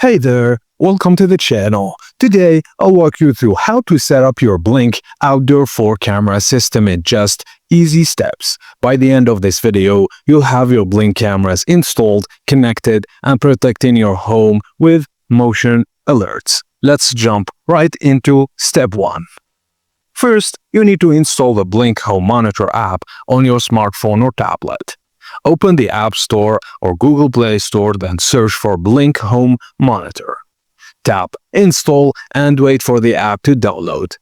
Hey there, welcome to the channel. Today, I'll walk you through how to set up your Blink outdoor 4-camera system in just easy steps. By the end of this video, you'll have your Blink cameras installed, connected, and protecting your home with motion alerts. Let's jump right into step 1. First, you need to install the Blink Home Monitor app on your smartphone or tablet. Open the App Store or Google Play Store, then search for Blink Home Monitor. Tap Install and wait for the app to download.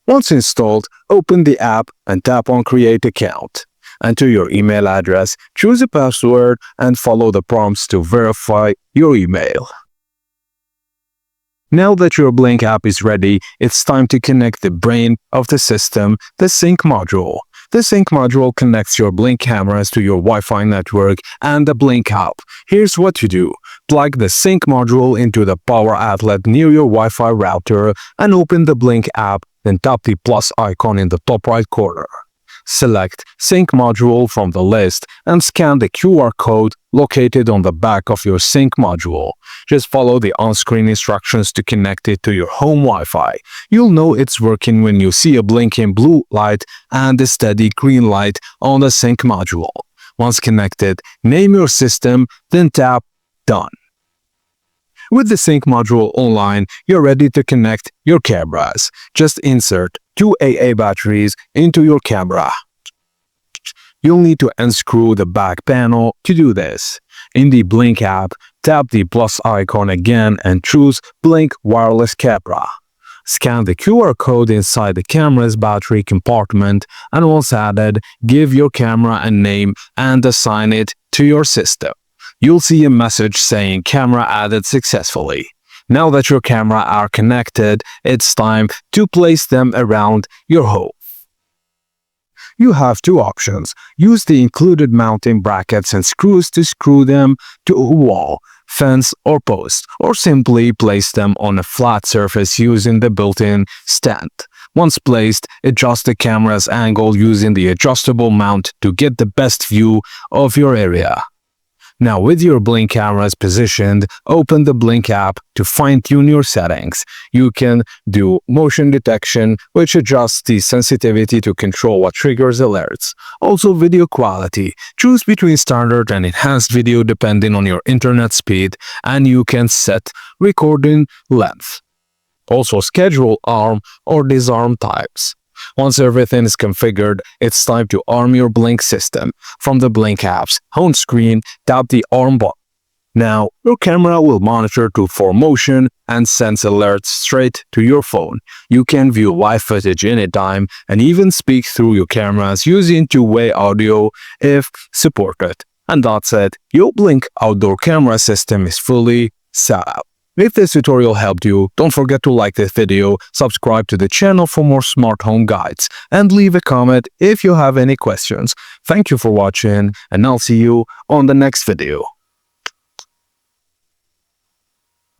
Once installed, open the app and tap on Create Account. Enter your email address, choose a password, and follow the prompts to verify your email. Now that your Blink app is ready, it's time to connect the brain of the system, the Sync module. The Sync module connects your Blink cameras to your Wi-Fi network and the Blink app. Here's what to do. Plug the Sync module into the power outlet near your Wi-Fi router and open the Blink app, then tap the plus icon in the top right corner. Select Sync module from the list and scan the QR code located on the back of your Sync module. Just follow the on-screen instructions to connect it to your home Wi-Fi. You'll know it's working when you see a blinking blue light and a steady green light on the Sync module. Once connected, name your system, then tap Done. With the Sync module online, you're ready to connect your cameras. Just insert 2 AA batteries into your camera. You'll need to unscrew the back panel to do this. In the Blink app, tap the plus icon again and choose Blink Wireless Camera. Scan the QR code inside the camera's battery compartment, and once added, give your camera a name and assign it to your system. You'll see a message saying camera added successfully. Now that your camera are connected, it's time to place them around your home. You have two options. Use the included mounting brackets and screws to screw them to a wall, fence, or post, or simply place them on a flat surface using the built-in stand. Once placed, adjust the camera's angle using the adjustable mount to get the best view of your area. Now with your Blink cameras positioned, open the Blink app to fine-tune your settings. You can do motion detection, which adjusts the sensitivity to control what triggers alerts. Also video quality. Choose between standard and enhanced video depending on your internet speed, and you can set recording length. Also schedule arm or disarm types. Once everything is configured, it's time to arm your Blink system. From the Blink app's home screen, tap the Arm button. Now, your camera will monitor to 4Motion and sends alerts straight to your phone. You can view live footage anytime and even speak through your cameras using two-way audio if supported. And that's it. Your Blink outdoor camera system is fully set up. If this tutorial helped you, don't forget to like this video, subscribe to the channel for more smart home guides, and leave a comment if you have any questions. Thank you for watching, and I'll see you on the next video.